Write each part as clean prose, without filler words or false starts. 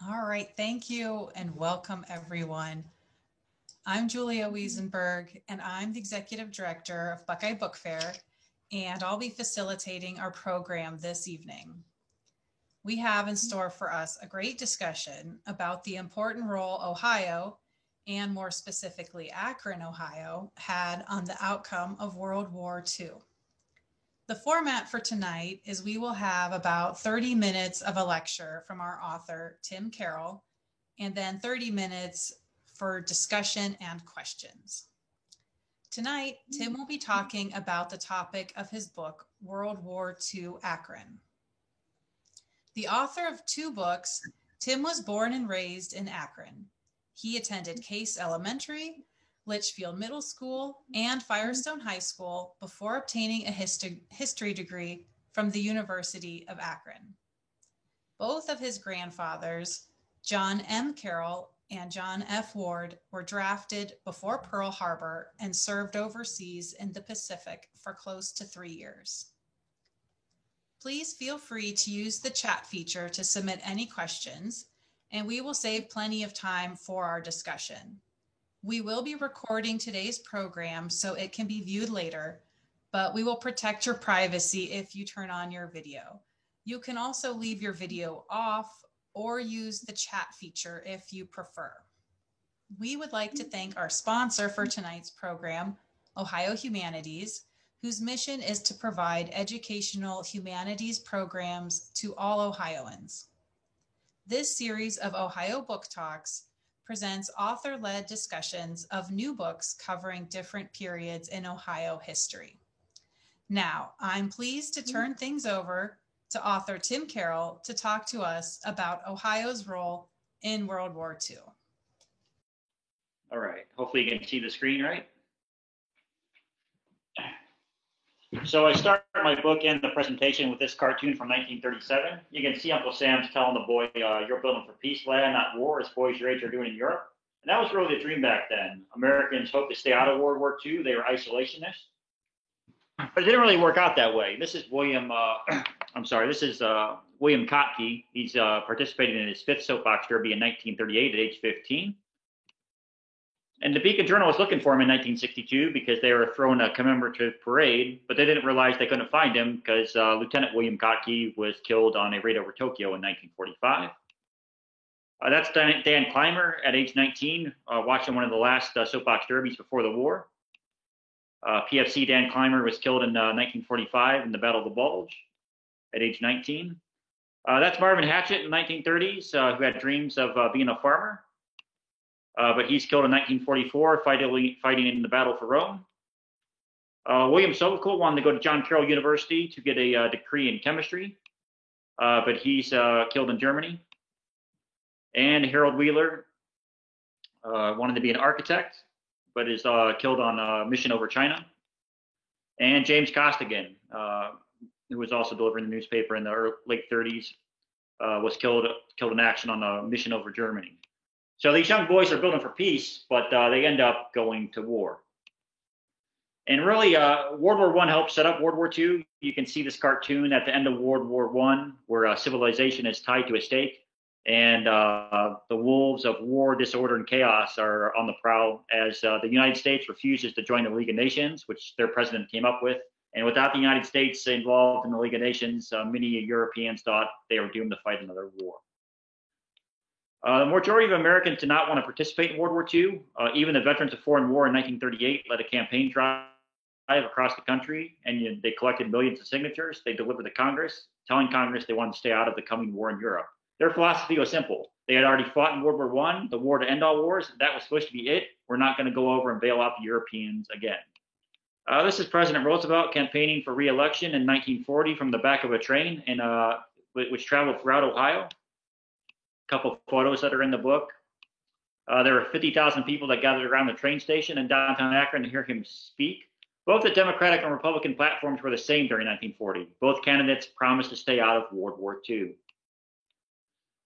All right, thank you and welcome everyone. I'm Julia Wiesenberg and I'm the Executive Director of Buckeye Book Fair, and I'll be facilitating our program this evening. We have in store for us a great discussion about the important role Ohio, and more specifically Akron, Ohio, had on the outcome of World War II. The format for tonight is we will have about 30 minutes of a lecture from our author, Tim Carroll, and then 30 minutes for discussion and questions. Tonight, Tim will be talking about the topic of his book, World War II Akron. The author of two books, Tim was born and raised in Akron. He attended Case Elementary, Litchfield Middle School, and Firestone High School before obtaining a history degree from the University of Akron. Both of his grandfathers, John M. Carroll and John F. Ward, were drafted before Pearl Harbor and served overseas in the Pacific for close to 3 years. Please feel free to use the chat feature to submit any questions, and we will save plenty of time for our discussion. We will be recording today's program so it can be viewed later, but we will protect your privacy if you turn on your video. You can also leave your video off or use the chat feature if you prefer. We would like to thank our sponsor for tonight's program, Ohio Humanities, whose mission is to provide educational humanities programs to all Ohioans. This series of Ohio Book Talks presents author-led discussions of new books covering different periods in Ohio history. Now, I'm pleased to turn things over to author Tim Carroll to talk to us about Ohio's role in World War II. All right, hopefully you can see the screen, right? So I start my book and the presentation with this cartoon from 1937. You can see Uncle Sam's telling the boy, you're building for peace, lad, not war, as boys your age are doing in Europe. And that was really the dream back then. Americans hoped to stay out of World War II. They were isolationists. But it didn't really work out that way. This is William Kotke. He's participating in his fifth soapbox derby in 1938 at age 15. And the Beacon Journal was looking for him in 1962 because they were throwing a commemorative parade, but they didn't realize they couldn't find him because Lieutenant William Kotke was killed on a raid over Tokyo in 1945. That's Dan Clymer at age 19, watching one of the last soapbox derbies before the war. PFC Dan Clymer was killed in 1945 in the Battle of the Bulge at age 19. That's Marvin Hatchett in the 1930s, who had dreams of being a farmer. But he's killed in 1944, fighting in the Battle for Rome. William Sovacool wanted to go to John Carroll University to get a degree in chemistry, but he's killed in Germany. And Harold Wheeler wanted to be an architect, but is killed on a mission over China. And James Costigan, who was also delivering the newspaper in the late 30s, was killed in action on a mission over Germany. So these young boys are building for peace, but they end up going to war. And really, World War I helped set up World War II. You can see this cartoon at the end of World War I, where civilization is tied to a stake, and the wolves of war, disorder, and chaos are on the prowl as the United States refuses to join the League of Nations, which their president came up with. And without the United States involved in the League of Nations, many Europeans thought they were doomed to fight another war. The majority of Americans did not want to participate in World War II. Even the Veterans of Foreign War in 1938 led a campaign drive across the country, and they collected millions of signatures. They delivered to Congress, telling Congress they wanted to stay out of the coming war in Europe. Their philosophy was simple. They had already fought in World War I, the war to end all wars. That was supposed to be it. We're not going to go over and bail out the Europeans again. This is President Roosevelt campaigning for re-election in 1940 from the back of a train, which traveled throughout Ohio. Couple of photos that are in the book. There were 50,000 people that gathered around the train station in downtown Akron to hear him speak. Both the Democratic and Republican platforms were the same during 1940. Both candidates promised to stay out of World War II.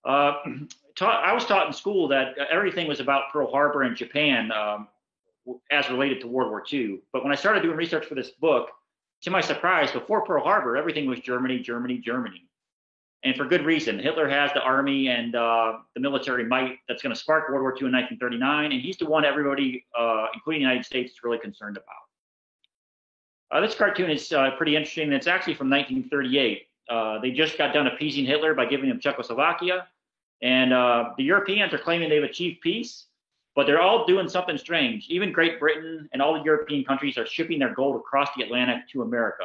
I was taught in school that everything was about Pearl Harbor and Japan as related to World War II. But when I started doing research for this book, to my surprise, before Pearl Harbor, everything was Germany, Germany, Germany. and for good reason. Hitler has the army and the military might that's going to spark World War II in 1939, and he's the one everybody, including the United States, is really concerned about. This cartoon is pretty interesting. It's actually from 1938. They just got done appeasing Hitler by giving him Czechoslovakia, and the Europeans are claiming they've achieved peace, but they're all doing something strange. Even Great Britain and all the European countries are shipping their gold across the Atlantic to America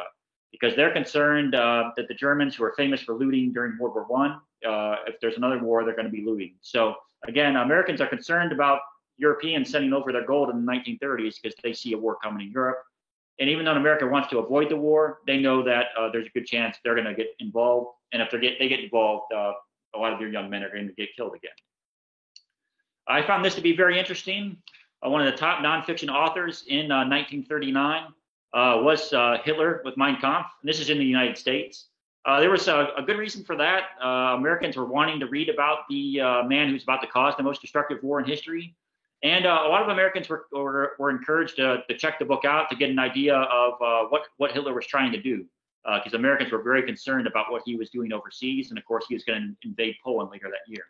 because they're concerned that the Germans, who are famous for looting during World War I, if there's another war, they're going to be looting. So again, Americans are concerned about Europeans sending over their gold in the 1930s because they see a war coming in Europe. And even though America wants to avoid the war, they know that there's a good chance they're going to get involved. And if they get involved, a lot of their young men are going to get killed again. I found this to be very interesting. One of the top nonfiction authors in 1939 was Hitler with Mein Kampf. And this is in the United States. There was a good reason for that. Americans were wanting to read about the man who's about to cause the most destructive war in history. And a lot of Americans were encouraged to check the book out to get an idea of what Hitler was trying to do. Because Americans were very concerned about what he was doing overseas. And of course, he was going to invade Poland later that year.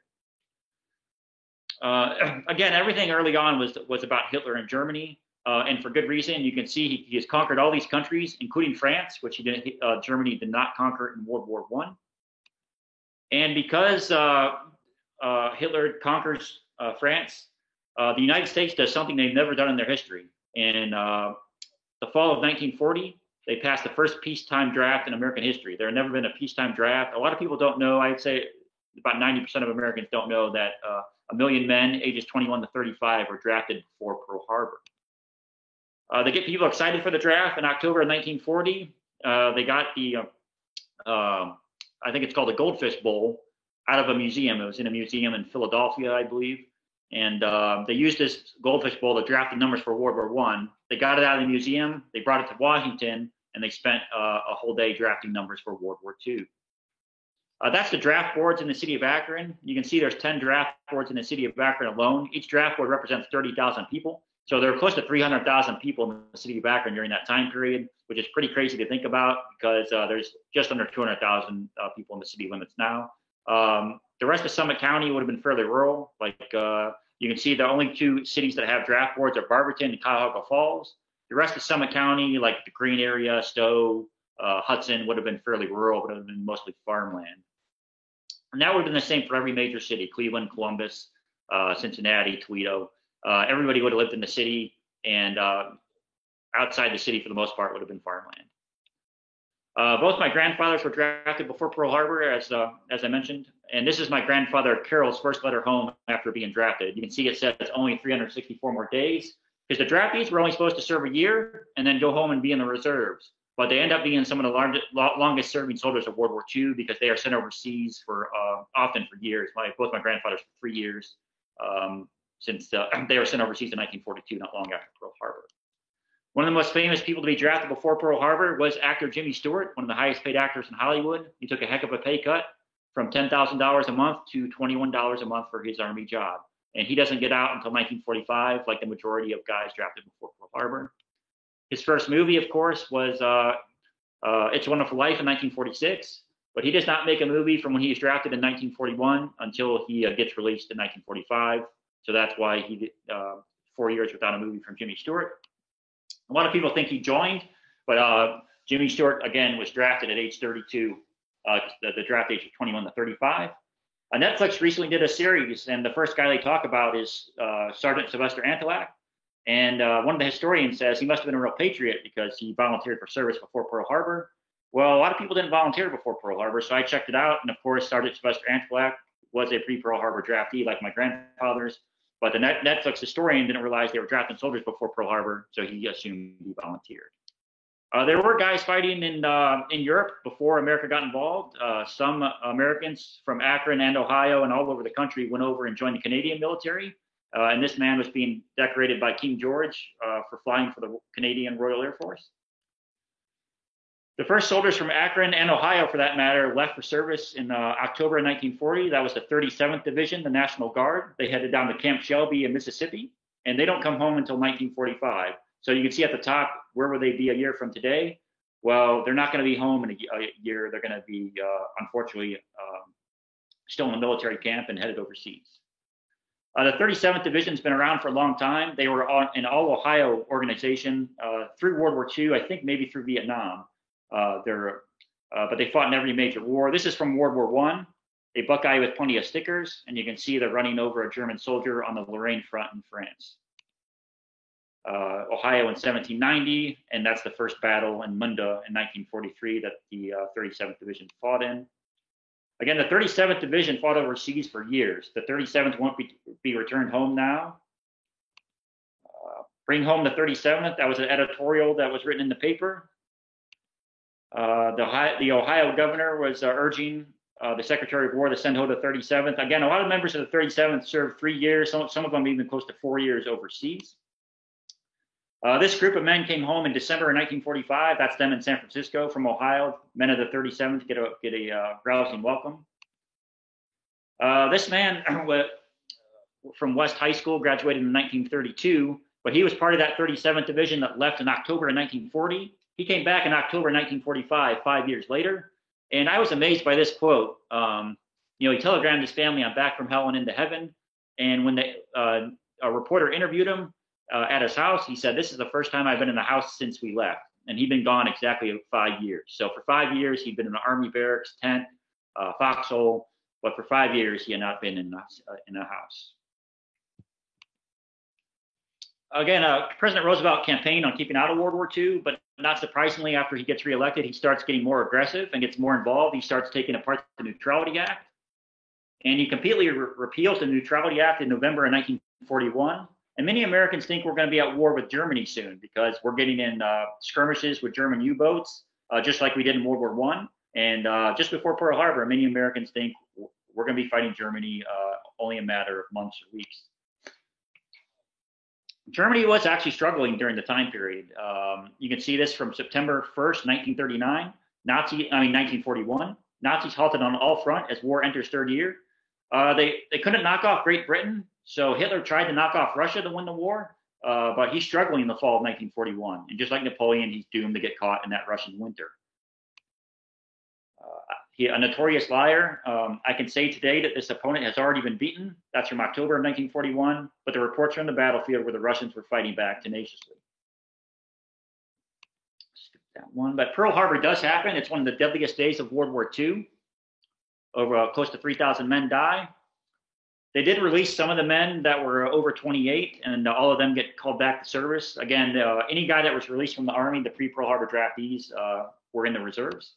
Again, everything early on was about Hitler and Germany, and for good reason. You can see he has conquered all these countries, including France, which Germany did not conquer in World War I. And because Hitler conquers France, the United States does something they've never done in their history. In the fall of 1940, they passed the first peacetime draft in American history. There had never been a peacetime draft. A lot of people don't know. I'd say about 90% of Americans don't know that 1 million men ages 21 to 35 were drafted before Pearl Harbor. They get people excited for the draft. In October of 1940, they got the, I think it's called the Goldfish Bowl, out of a museum. It was in a museum in Philadelphia, I believe. And they used this Goldfish Bowl to draft the numbers for World War I. They got it out of the museum, they brought it to Washington, and they spent a whole day drafting numbers for World War II. That's the draft boards in the city of Akron. You can see there's 10 draft boards in the city of Akron alone. Each draft board represents 30,000 people. So there were close to 300,000 people in the city of Akron during that time period, which is pretty crazy to think about because there's just under 200,000 people in the city limits now. The rest of Summit County would have been fairly rural. Like you can see the only two cities that have draft boards are Barberton and Cuyahoga Falls. The rest of Summit County, like the Green area, Stowe, Hudson, would have been fairly rural, but it would have been mostly farmland. And that would have been the same for every major city: Cleveland, Columbus, Cincinnati, Toledo. Everybody would have lived in the city, and outside the city, for the most part, would have been farmland. Both my grandfathers were drafted before Pearl Harbor, as I mentioned. And this is my grandfather Carol's first letter home after being drafted. You can see it says only 364 more days, because the draftees were only supposed to serve a year and then go home and be in the reserves. But they end up being some of the longest serving soldiers of World War II because they are sent overseas for often for years. Both my grandfathers for 3 years, since they were sent overseas in 1942, not long after Pearl Harbor. One of the most famous people to be drafted before Pearl Harbor was actor Jimmy Stewart, one of the highest paid actors in Hollywood. He took a heck of a pay cut from $10,000 a month to $21 a month for his Army job. And he doesn't get out until 1945, like the majority of guys drafted before Pearl Harbor. His first movie, of course, was It's a Wonderful Life in 1946. But he does not make a movie from when he was drafted in 1941 until he gets released in 1945. So that's why he did 4 years without a movie from Jimmy Stewart. A lot of people think he joined, but Jimmy Stewart, again, was drafted at age 32, the draft age of 21 to 35. Netflix recently did a series, and the first guy they talk about is Sergeant Sylvester Antilak. And one of the historians says he must have been a real patriot because he volunteered for service before Pearl Harbor. Well, a lot of people didn't volunteer before Pearl Harbor, so I checked it out. And of course, Sergeant Sylvester Antilak was a pre-Pearl Harbor draftee like my grandfathers. But the Netflix historian didn't realize they were drafting soldiers before Pearl Harbor, so he assumed he volunteered. There were guys fighting in Europe before America got involved. Some Americans from Akron and Ohio and all over the country went over and joined the Canadian military. And this man was being decorated by King George for flying for the Canadian Royal Air Force. The first soldiers from Akron and Ohio, for that matter, left for service in October of 1940. That was the 37th Division, the National Guard. They headed down to Camp Shelby in Mississippi, and they don't come home until 1945. So you can see at the top, where would they be a year from today? Well, they're not going to be home in a year. They're going to be, unfortunately, still in a military camp and headed overseas. The 37th Division has been around for a long time. They were an all-Ohio organization through World War II, I think maybe through Vietnam. But they fought in every major war. This is from World War I, a Buckeye with plenty of stickers, and you can see they're running over a German soldier on the Lorraine front in France. Ohio in 1790, and that's the first battle in Munda in 1943 that the 37th Division fought in. Again, the 37th Division fought overseas for years. The 37th won't be returned home now. Bring home the 37th. That was an editorial that was written in the paper. The Ohio governor was urging the Secretary of War to send home the 37th. Again, a lot of members of the 37th served 3 years, some of them even close to 4 years overseas. This group of men came home in December of 1945. That's them in San Francisco from Ohio. Men of the 37th get a rousing welcome. This man from West High School graduated in 1932, but he was part of that 37th Division that left in October of 1940. He came back in October 1945, 5 years later. And I was amazed by this quote. He telegrammed his family, "I'm back from hell and into heaven." And when a reporter interviewed him, at his house, he said, "This is the first time I've been in the house since we left." And he'd been gone exactly 5 years. So for 5 years, he'd been in an army barracks, tent, foxhole, but for 5 years, he had not been in a house. Again, President Roosevelt campaigned on keeping out of World War II, but not surprisingly, after he gets reelected, he starts getting more aggressive and gets more involved. He starts taking apart the Neutrality Act, and he completely repeals the Neutrality Act in November of 1941. And many Americans think we're going to be at war with Germany soon because we're getting in skirmishes with German U-boats, just like we did in World War I. And just before Pearl Harbor, many Americans think we're going to be fighting Germany only a matter of months or weeks. Germany was actually struggling during the time period. You can see this from September 1st, 1941. Nazis halted on all fronts as war enters third year. They couldn't knock off Great Britain. So Hitler tried to knock off Russia to win the war, but he's struggling in the fall of 1941. And just like Napoleon, he's doomed to get caught in that Russian winter. A notorious liar. I can say today that this opponent has already been beaten. That's from October of 1941, but the reports from the battlefield where the Russians were fighting back tenaciously. Skip that one. But Pearl Harbor does happen. It's one of the deadliest days of World War II. Over close to 3,000 men die. They did release some of the men that were over 28, and all of them get called back to service. Again, any guy that was released from the Army, the pre-Pearl Harbor draftees, were in the reserves.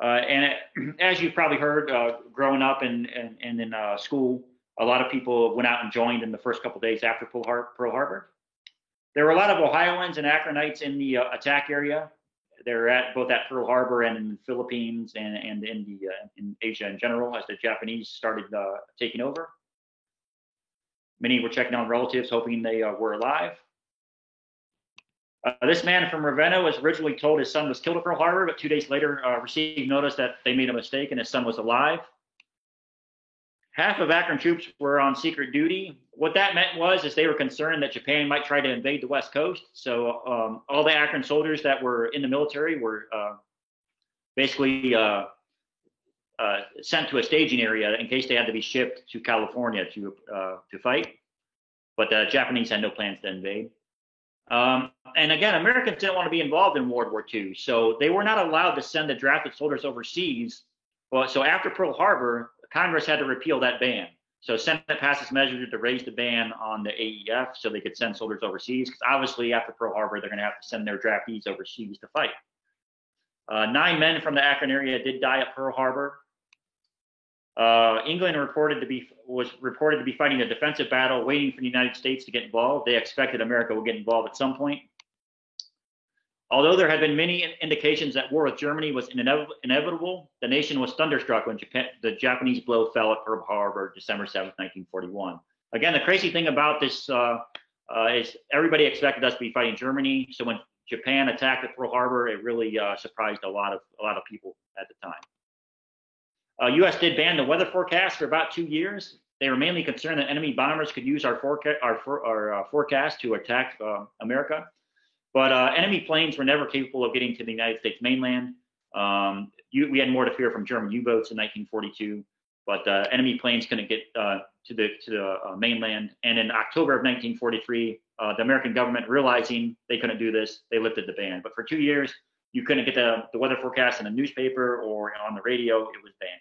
As you've probably heard, growing up and in school, a lot of people went out and joined in the first couple of days after Pearl Harbor. There were a lot of Ohioans and Akronites in the attack area. They're both at Pearl Harbor and in the Philippines and in Asia in general as the Japanese started taking over. Many were checking on relatives, hoping they were alive. This man from Ravenna was originally told his son was killed at Pearl Harbor, but 2 days later received notice that they made a mistake and his son was alive. Half of Akron troops were on secret duty. What that meant is they were concerned that Japan might try to invade the West Coast. So all the Akron soldiers that were in the military were basically sent to a staging area in case they had to be shipped to California to fight. But the Japanese had no plans to invade. And again, Americans didn't want to be involved in World War II, so they were not allowed to send the drafted soldiers overseas. Well, so after Pearl Harbor, Congress had to repeal that ban. So Senate passed this measure to raise the ban on the AEF so they could send soldiers overseas, because obviously after Pearl Harbor, they're going to have to send their draftees overseas to fight. 9 men from the Akron area did die at Pearl Harbor. England was reported to be fighting a defensive battle, waiting for the United States to get involved. They expected America would get involved at some point. Although there had been many indications that war with Germany was inevitable, the nation was thunderstruck when the Japanese blow fell at Pearl Harbor, December 7th, 1941. Again, the crazy thing about this is everybody expected us to be fighting Germany. So when Japan attacked at Pearl Harbor, it really surprised a lot of people at the time. U.S. did ban the weather forecast for about 2 years. They were mainly concerned that enemy bombers could use our forecast to attack America. But enemy planes were never capable of getting to the United States mainland. We had more to fear from German U-boats in 1942, but enemy planes couldn't get to the mainland. And in October of 1943, the American government, realizing they couldn't do this, they lifted the ban. But for 2 years, you couldn't get the weather forecast in a newspaper or on the radio. It was banned.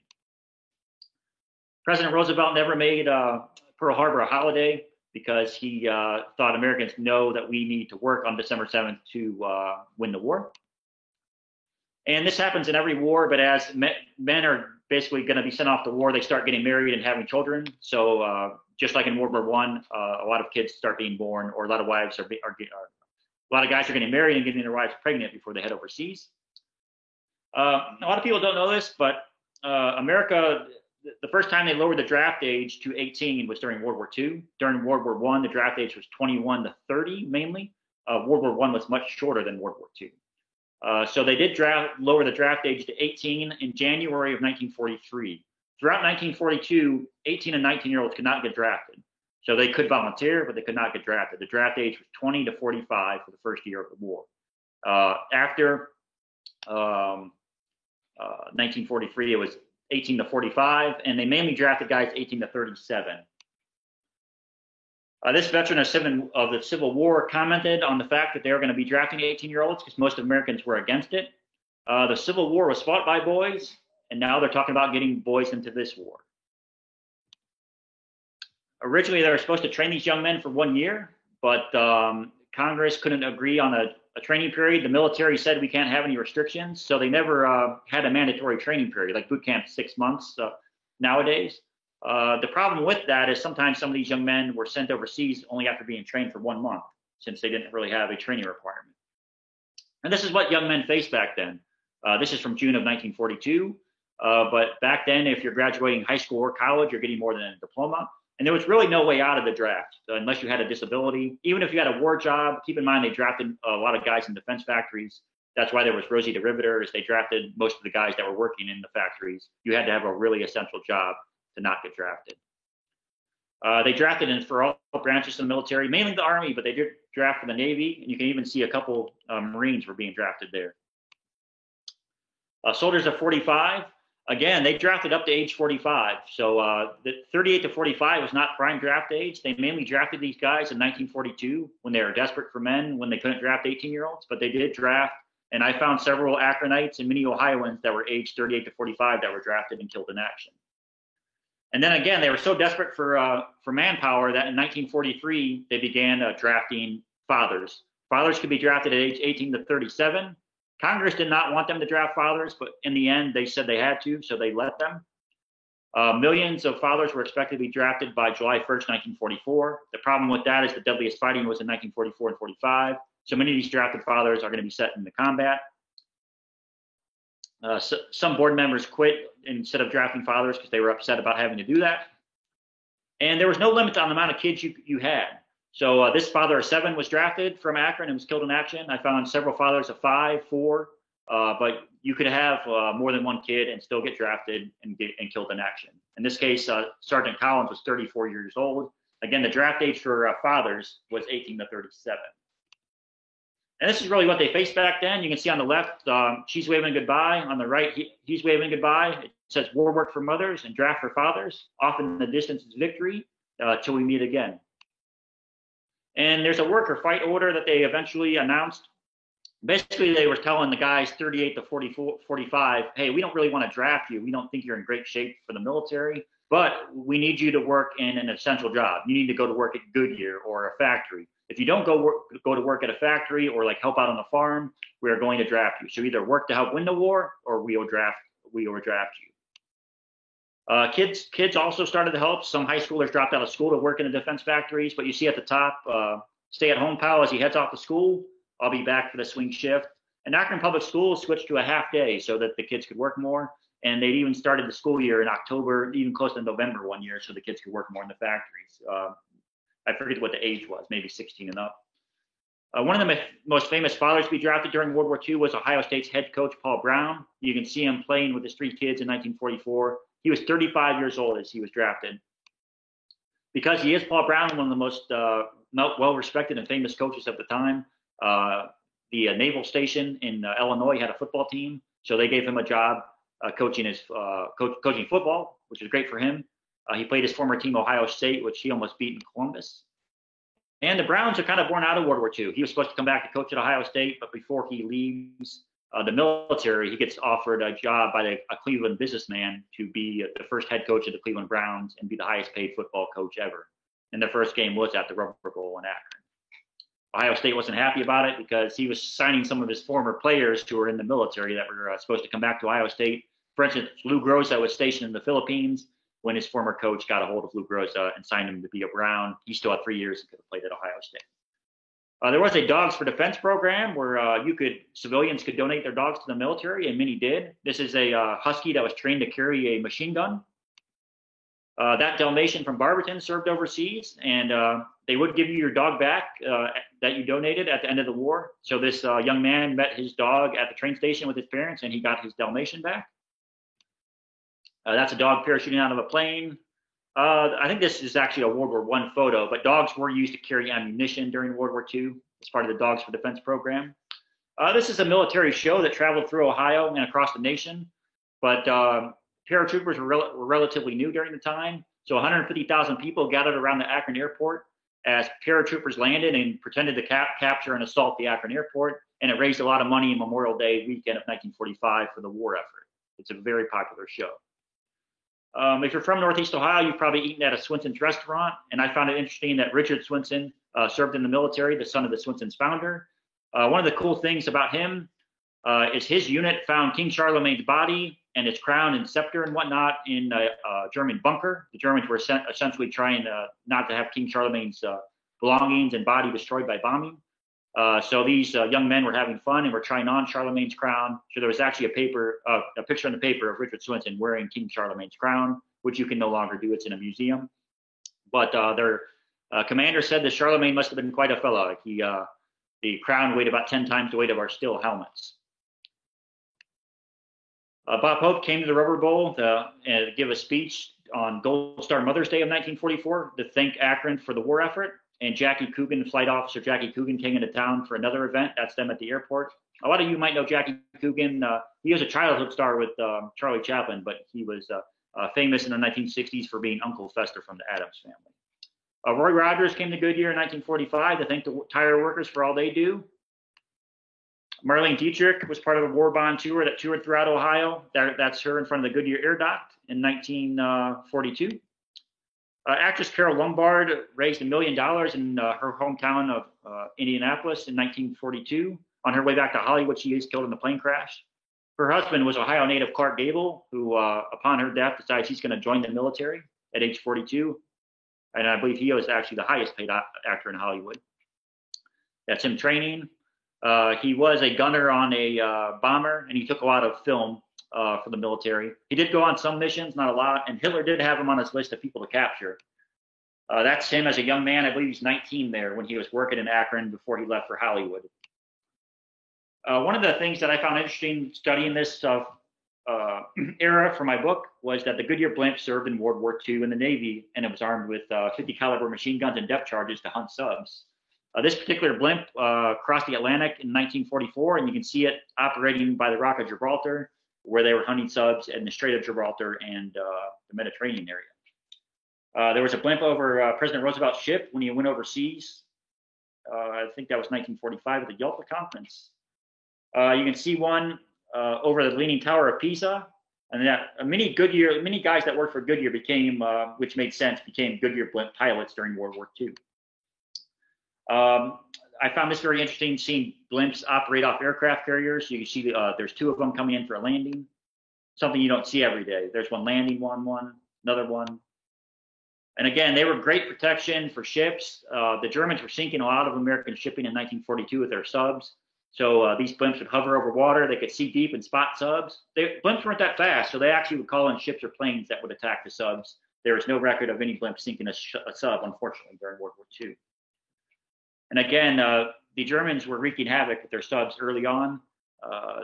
President Roosevelt never made Pearl Harbor a holiday because he thought Americans know that we need to work on December 7th to win the war. And this happens in every war, but as men are basically going to be sent off to war, they start getting married and having children. So just like in World War I, a lot of kids start being born, or a lot of wives a lot of guys are getting married and getting their wives pregnant before they head overseas. A lot of people don't know this, but America, the first time they lowered the draft age to 18 was during World War II. During World War I, the draft age was 21 to 30 mainly. World War I was much shorter than World War II. So they did lower the draft age to 18 in January of 1943. Throughout 1942, 18 and 19-year-olds could not get drafted. So they could volunteer, but they could not get drafted. The draft age was 20 to 45 for the first year of the war. After 1943, it was 18 to 45, and they mainly drafted guys 18 to 37. This veteran of the Civil War commented on the fact that they were going to be drafting 18-year-olds because most Americans were against it. The Civil War was fought by boys, and now they're talking about getting boys into this war. Originally, they were supposed to train these young men for 1 year, but Congress couldn't agree on a training period. The military said we can't have any restrictions, so they never had a mandatory training period, like boot camp, 6 months nowadays. The problem with that is sometimes some of these young men were sent overseas only after being trained for 1 month, since they didn't really have a training requirement. And this is what young men faced back then. This is from June of 1942. But back then, if you're graduating high school or college, you're getting more than a diploma. And there was really no way out of the draft unless you had a disability. Even if you had a war job, keep in mind they drafted a lot of guys in defense factories. That's why there was Rosie the Riveter, is they drafted most of the guys that were working in the factories. You had to have a really essential job to not get drafted. They drafted in for all branches of the military, mainly the Army, but they did draft for the Navy, and you can even see a couple Marines were being drafted there. Soldiers of 45, again, they drafted up to age 45. So the 38 to 45 was not prime draft age. They mainly drafted these guys in 1942 when they were desperate for men, when they couldn't draft 18-year-olds, but they did draft. And I found several Akronites and many Ohioans that were aged 38 to 45 that were drafted and killed in action. And then again, they were so desperate for manpower that in 1943, they began drafting fathers. Fathers could be drafted at age 18 to 37. Congress did not want them to draft fathers, but in the end, they said they had to, so they let them. Millions of fathers were expected to be drafted by July 1st, 1944. The problem with that is the deadliest fighting was in 1944 and 45. So many of these drafted fathers are going to be set into combat. Some board members quit instead of drafting fathers because they were upset about having to do that. And there was no limit on the amount of kids you had. So this father of 7 was drafted from Akron and was killed in action. I found several fathers of 5, 4, but you could have more than one kid and still get drafted and killed in action. In this case, Sergeant Collins was 34 years old. Again, the draft age for fathers was 18 to 37. And this is really what they faced back then. You can see on the left, she's waving goodbye. On the right, he's waving goodbye. It says war work for mothers and draft for fathers. Often the distance is victory till we meet again. And there's a work or fight order that they eventually announced. Basically, they were telling the guys 38 to 45, hey, we don't really want to draft you. We don't think you're in great shape for the military, but we need you to work in an essential job. You need to go to work at Goodyear or a factory. If you don't go to work at a factory or like help out on the farm, we are going to draft you. So either work to help win the war or we will draft you. Kids also started to help. Some high schoolers dropped out of school to work in the defense factories, but you see at the top, stay at home, pal, as he heads off to school. I'll be back for the swing shift. And Akron Public Schools switched to a half day so that the kids could work more. And they'd even started the school year in October, even close to November one year, so the kids could work more in the factories. I forget what the age was, maybe 16 and up. One of the most famous fathers to be drafted during World War II was Ohio State's head coach, Paul Brown. You can see him playing with his 3 kids in 1944. He was 35 years old as he was drafted. Because he is Paul Brown, one of the most well-respected and famous coaches of the time, the naval station in Illinois had a football team, so they gave him a job coaching football, which was great for him. He played his former team, Ohio State, which he almost beat in Columbus. And the Browns are kind of born out of World War II. He was supposed to come back to coach at Ohio State, but before he leaves the military, he gets offered a job by a Cleveland businessman to be the first head coach of the Cleveland Browns and be the highest paid football coach ever. And their first game was at the Rubber Bowl in Akron. Ohio State wasn't happy about it because he was signing some of his former players who were in the military that were supposed to come back to Ohio State. For instance, Lou Groza was stationed in the Philippines when his former coach got a hold of Lou Groza and signed him to be a Brown. He still had 3 years and could have played at Ohio State. There was a Dogs for Defense program where civilians could donate their dogs to the military, and many did. This is a husky that was trained to carry a machine gun. That Dalmatian from Barberton served overseas, and they would give you your dog back that you donated at the end of the war. So this young man met his dog at the train station with his parents, and he got his Dalmatian back. That's a dog parachuting out of a plane. I think this is actually a World War I photo, but dogs were used to carry ammunition during World War II as part of the Dogs for Defense program. This is a military show that traveled through Ohio and across the nation, but paratroopers were relatively new during the time. So 150,000 people gathered around the Akron airport as paratroopers landed and pretended to capture and assault the Akron airport, and it raised a lot of money in Memorial Day weekend of 1945 for the war effort. It's a very popular show. If you're from Northeast Ohio, you've probably eaten at a Swenson's restaurant, and I found it interesting that Richard Swenson served in the military, the son of the Swenson's founder. One of the cool things about him is his unit found King Charlemagne's body and his crown and scepter and whatnot in a German bunker. The Germans were essentially trying not to have King Charlemagne's belongings and body destroyed by bombing. So these young men were having fun and were trying on Charlemagne's crown. So there was actually a picture in the paper of Richard Swenson wearing King Charlemagne's crown, which you can no longer do. It's in a museum. But their commander said that Charlemagne must have been quite a fellow. The crown weighed about 10 times the weight of our steel helmets. Bob Hope came to the Rubber Bowl to give a speech on Gold Star Mother's Day of 1944 to thank Akron for the war effort. And Jackie Coogan, Flight Officer Jackie Coogan, came into town for another event. That's them at the airport. A lot of you might know Jackie Coogan. He was a childhood star with Charlie Chaplin, but he was famous in the 1960s for being Uncle Fester from the Addams Family. Roy Rogers came to Goodyear in 1945 to thank the tire workers for all they do. Marlene Dietrich was part of a war bond tour that toured throughout Ohio. That's her in front of the Goodyear Air Dock in 1942. Actress Carol Lombard raised $1 million in her hometown of Indianapolis in 1942. On her way back to Hollywood, she was killed in the plane crash. Her husband was Ohio native Clark Gable, who, upon her death, decides he's going to join the military at age 42. And I believe he was actually the highest paid actor in Hollywood. That's him training. He was a gunner on a bomber, and he took a lot of film for the military. He did go on some missions, not a lot, and Hitler did have him on his list of people to capture. That's him as a young man. I believe he's 19 there when he was working in Akron before he left for Hollywood. One of the things that I found interesting studying this era for my book was that the Goodyear blimp served in World War II in the Navy, and it was armed with 50 caliber machine guns and depth charges to hunt subs. This particular blimp crossed the Atlantic in 1944, and you can see it operating by the Rock of Gibraltar, where they were hunting subs in the Strait of Gibraltar and the Mediterranean area. There was a blimp over President Roosevelt's ship when he went overseas. I think that was 1945 at the Yalta Conference. You can see one over the Leaning Tower of Pisa, and that many guys that worked for Goodyear became, which made sense, became Goodyear blimp pilots during World War II. I found this very interesting, seeing blimps operate off aircraft carriers. You can see there's two of them coming in for a landing, something you don't see every day. There's one landing, another one. And again, they were great protection for ships. The Germans were sinking a lot of American shipping in 1942 with their subs. So these blimps would hover over water. They could see deep and spot subs. Blimps weren't that fast, so they actually would call in ships or planes that would attack the subs. There is no record of any blimp sinking a sub, unfortunately, during World War II. And again, the Germans were wreaking havoc with their subs early on.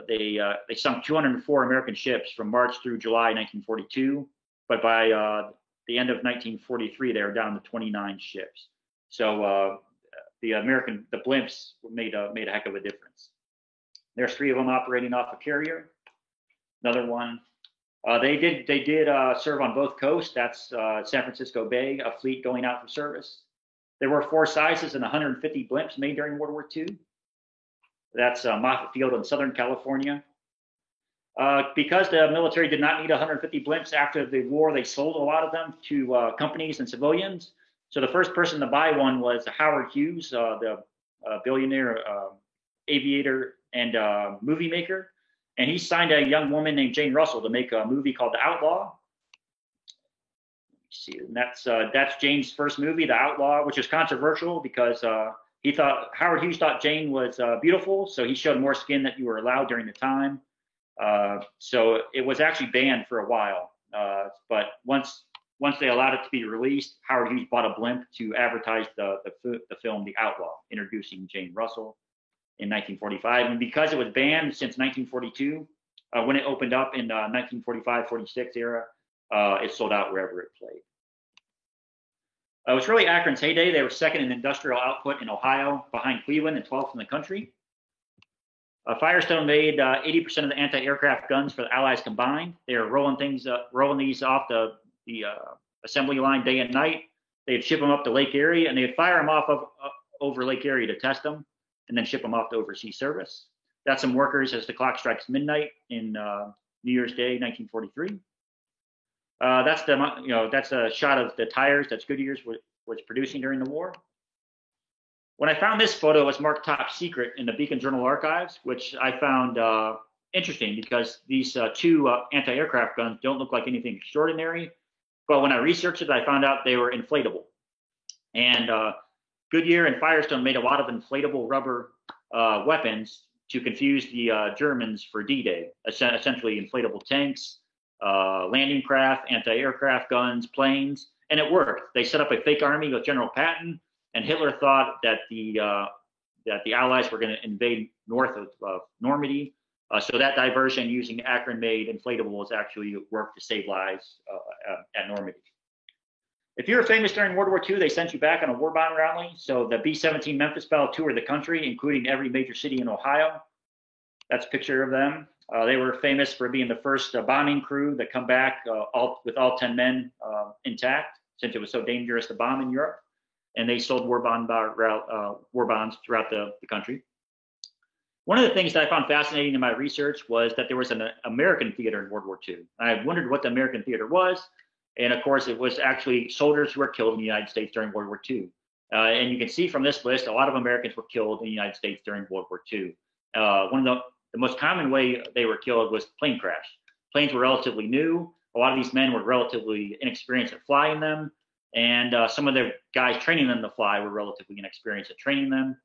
They sunk 204 American ships from March through July 1942, but by the end of 1943, they were down to 29 ships. So the blimps made a heck of a difference. There's 3 of them operating off a carrier. Another one. They did serve on both coasts. That's San Francisco Bay, a fleet going out for service. There were 4 sizes and 150 blimps made during World War II. That's Moffett Field in Southern California. Because the military did not need 150 blimps after the war, they sold a lot of them to companies and civilians. So the first person to buy one was Howard Hughes, the billionaire aviator and movie maker. And he signed a young woman named Jane Russell to make a movie called The Outlaw. See, and that's Jane's first movie, The Outlaw, which is controversial because Howard Hughes thought Jane was beautiful, so he showed more skin than you were allowed during the time. So it was actually banned for a while. But once they allowed it to be released, Howard Hughes bought a blimp to advertise the film The Outlaw, introducing Jane Russell in 1945. And because it was banned since 1942, when it opened up in 1945-46 era, it sold out wherever it played. It was really Akron's heyday. They were second in industrial output in Ohio, behind Cleveland, and 12th in the country. Firestone made 80% of the anti-aircraft guns for the Allies combined. They were rolling these off the assembly line day and night. They'd ship them up to Lake Erie, and they'd fire them off over Lake Erie to test them, and then ship them off to overseas service. That's some workers as the clock strikes midnight in New Year's Day, 1943. That's a shot of the tires that Goodyear's was producing during the war. When I found this photo, it was marked top secret in the Beacon Journal archives, which I found interesting because these 2 anti-aircraft guns don't look like anything extraordinary. But when I researched it, I found out they were inflatable. And Goodyear and Firestone made a lot of inflatable rubber weapons to confuse the Germans for D-Day, essentially inflatable tanks, landing craft, anti-aircraft guns, planes, and it worked. They set up a fake army with General Patton, and Hitler thought that the Allies were going to invade north of Normandy. So that diversion using Akron-made inflatables actually worked to save lives at Normandy. If you were famous during World War II, they sent you back on a war bond rally. So the B-17 Memphis Belle toured the country, including every major city in Ohio. That's a picture of them. They were famous for being the first bombing crew that come back with all 10 men intact, since it was so dangerous to bomb in Europe. And they sold war bonds throughout the country. One of the things that I found fascinating in my research was that there was an American theater in World War II. I wondered what the American theater was. And of course, it was actually soldiers who were killed in the United States during World War II. And you can see from this list, a lot of Americans were killed in the United States during World War II. One of the most common way they were killed was plane crash. Planes were relatively new. A lot of these men were relatively inexperienced at flying them. And some of the guys training them to fly were relatively inexperienced at training them.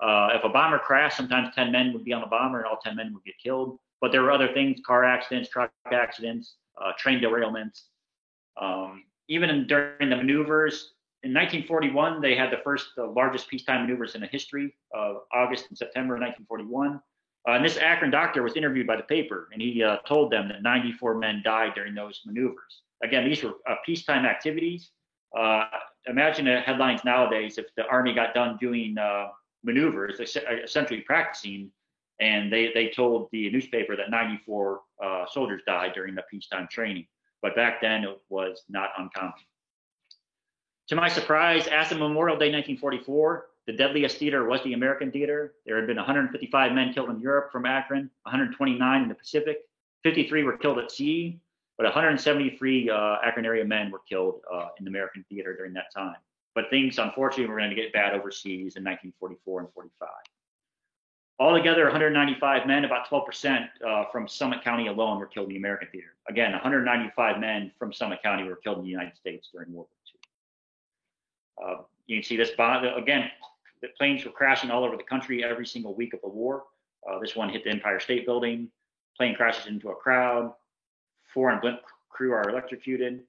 If a bomber crashed, sometimes 10 men would be on the bomber and all 10 men would get killed. But there were other things, car accidents, truck accidents, train derailments. Even during the maneuvers, in 1941, they had the largest peacetime maneuvers in the history of August and September of 1941. And this Akron doctor was interviewed by the paper, and he told them that 94 men died during those maneuvers. Again, these were peacetime activities. Imagine the headlines nowadays if the Army got done doing maneuvers, essentially practicing, and they told the newspaper that 94 soldiers died during the peacetime training. But back then, it was not uncommon. To my surprise, as of Memorial Day 1944, the deadliest theater was the American theater. There had been 155 men killed in Europe from Akron, 129 in the Pacific, 53 were killed at sea, but 173 Akron area men were killed in the American theater during that time. But things, unfortunately, were going to get bad overseas in 1944 and 45. Altogether, 195 men, about 12% from Summit County alone were killed in the American theater. Again, 195 men from Summit County were killed in the United States during World War II. You can see this, again, the planes were crashing all over the country every single week of the war. This one hit the Empire State Building. Plane crashes into a crowd. 4 on blimp crew are electrocuted.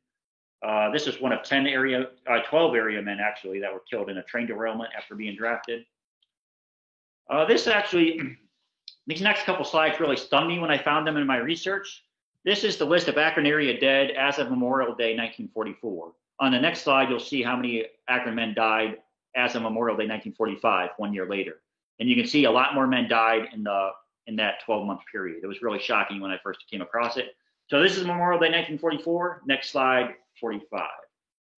This is one of 12 area men, actually, that were killed in a train derailment after being drafted. These next couple slides really stunned me when I found them in my research. This is the list of Akron area dead as of Memorial Day 1944. On the next slide, you'll see how many Akron men died as of Memorial Day 1945, 1 year later. And you can see a lot more men died in that 12-month period. It was really shocking when I first came across it. So this is Memorial Day 1944. Next slide, 45.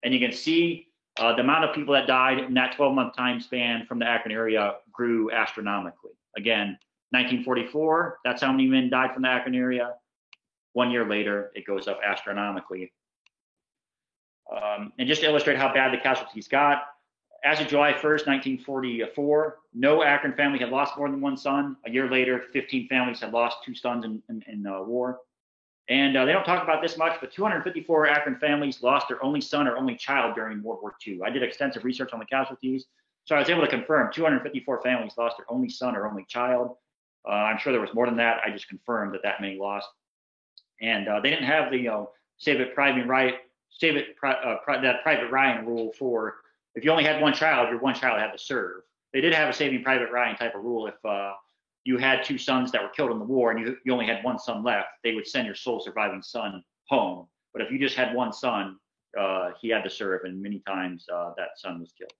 And you can see the amount of people that died in that 12-month time span from the Akron area grew astronomically. Again, 1944, that's how many men died from the Akron area. 1 year later, it goes up astronomically. And just to illustrate how bad the casualties got, as of July 1st, 1944, no Akron family had lost more than one son. A year later, 15 families had lost 2 sons in war. And they don't talk about this much, but 254 Akron families lost their only son or only child during World War II. I did extensive research on the casualties, so I was able to confirm 254 families lost their only son or only child. I'm sure there was more than that. I just confirmed that many lost. And they didn't have the that Private Ryan rule for if you only had one child, your one child had to serve. They did have a Saving Private Ryan type of rule. If you had 2 sons that were killed in the war and you only had one son left, they would send your sole surviving son home. But if you just had one son, he had to serve, and many times that son was killed.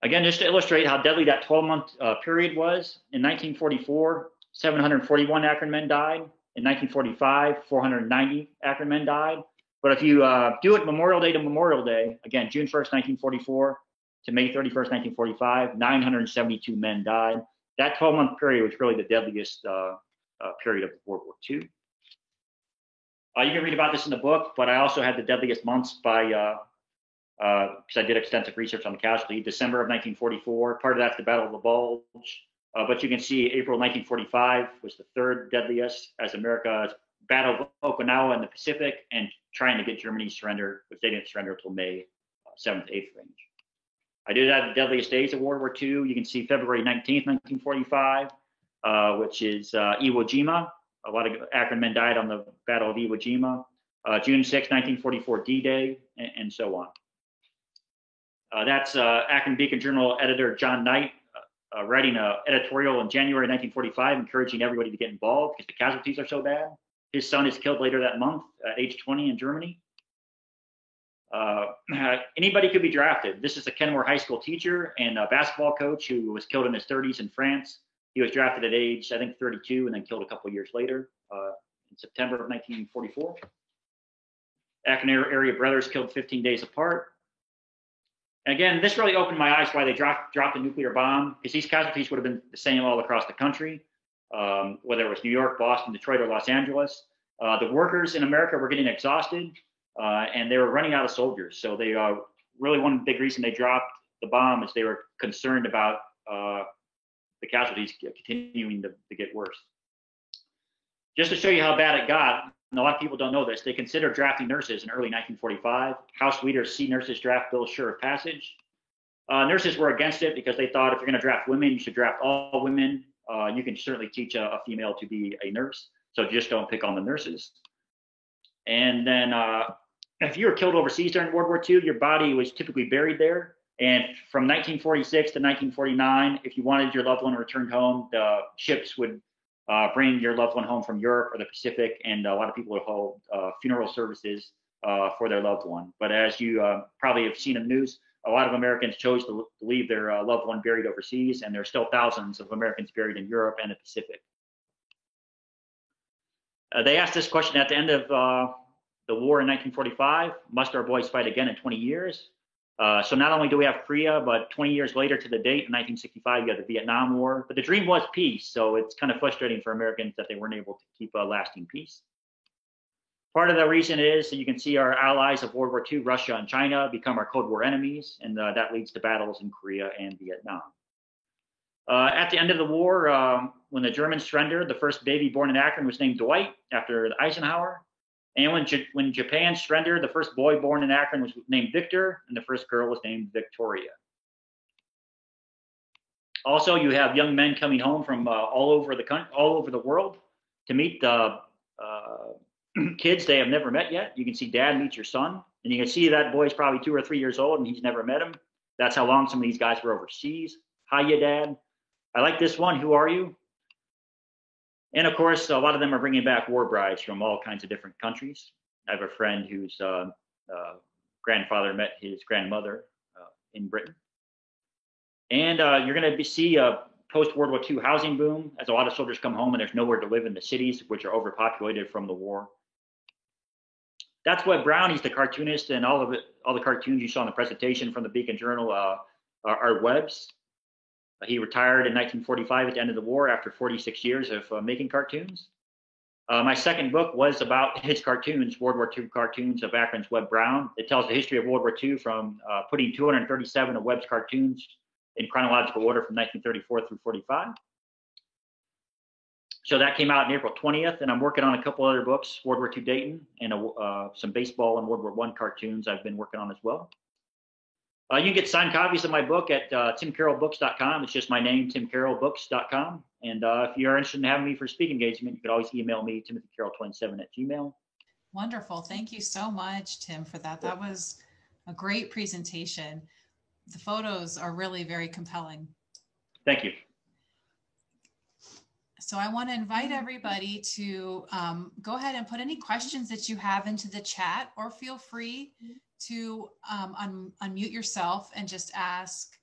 Again, just to illustrate how deadly that 12-month period was, in 1944, 741 Akron men died. In 1945, 490 Akron men died. But if you do it Memorial Day to Memorial Day, again, June 1st, 1944 to May 31st, 1945, 972 men died. That 12-month period was really the deadliest period of World War II. You can read about this in the book, but I also had the deadliest months because I did extensive research on the casualty. December of 1944, part of that's the Battle of the Bulge. But you can see April 1945 was the 3rd deadliest as America battled Okinawa in the Pacific and trying to get Germany surrender, which they didn't surrender until May 7th, 8th range. I did have the deadliest days of World War II. You can see February 19th, 1945, which is Iwo Jima. A lot of Akron men died on the Battle of Iwo Jima. June 6, 1944, D-Day, and so on. That's Akron Beacon Journal editor John Knight writing an editorial in January 1945, encouraging everybody to get involved because the casualties are so bad. His son is killed later that month at age 20 in Germany. Anybody could be drafted. This is a Kenmore High School teacher and a basketball coach who was killed in his 30s in France. He was drafted at age, I think, 32 and then killed a couple years later in September of 1944. Akron area brothers killed 15 days apart. And again, this really opened my eyes why they dropped the nuclear bomb, because these casualties would have been the same all across the country, whether it was New York, Boston, Detroit, or Los Angeles. The workers in America were getting exhausted, and they were running out of soldiers. So they really one big reason they dropped the bomb is they were concerned about the casualties continuing to get worse. Just to show you how bad it got, and a lot of people don't know this, they considered drafting nurses in early 1945. House leaders see nurses draft bills sure of passage. Nurses were against it because they thought if you're going to draft women, you should draft all women. You can certainly teach a female to be a nurse, so just don't pick on the nurses. And then if you were killed overseas during World War II, your body was typically buried there. And from 1946 to 1949, if you wanted your loved one returned home, the ships would bring your loved one home from Europe or the Pacific, and a lot of people would hold funeral services for their loved one. But as you probably have seen in the news, a lot of Americans chose to leave their loved one buried overseas, and there are still thousands of Americans buried in Europe and the Pacific. They asked this question at the end of the war in 1945, must our boys fight again in 20 years? So not only do we have Korea, but 20 years later to the date, in 1965, you had the Vietnam War. But the dream was peace, so it's kind of frustrating for Americans that they weren't able to keep a lasting peace. Part of the reason is so you can see our allies of World War II, Russia and China, become our Cold War enemies, and that leads to battles in Korea and Vietnam. At the end of the war, when the Germans surrendered, the first baby born in Akron was named Dwight after Eisenhower. And when Japan surrendered, the first boy born in Akron was named Victor, and the first girl was named Victoria. Also, you have young men coming home from all over the world to meet the kids they have never met yet. You can see Dad meets your son, and you can see that boy's probably 2 or 3 years old, and he's never met him. That's how long some of these guys were overseas. Hiya, Dad. I like this one. Who are you? And of course, a lot of them are bringing back war brides from all kinds of different countries. I have a friend whose grandfather met his grandmother in Britain. And you're going to see a post-World War II housing boom as a lot of soldiers come home and there's nowhere to live in the cities, which are overpopulated from the war. That's Webb Brown. He's the cartoonist, and all the cartoons you saw in the presentation from the Beacon Journal are Webb's. He retired in 1945 at the end of the war after 46 years of making cartoons. My second book was about his cartoons, World War II cartoons of Akron's Webb Brown. It tells the history of World War II from putting 237 of Webb's cartoons in chronological order from 1934 through 45. So that came out on April 20th, and I'm working on a couple other books, World War II Dayton, and some baseball and World War I cartoons I've been working on as well. You can get signed copies of my book at timcarrollbooks.com. It's just my name, timcarrollbooks.com. And if you're interested in having me for a speaking engagement, you can always email me, timothycarroll27@gmail.com. Wonderful. Thank you so much, Tim, for that. That was a great presentation. The photos are really very compelling. Thank you. So I want to invite everybody to go ahead and put any questions that you have into the chat, or feel free to unmute yourself and just ask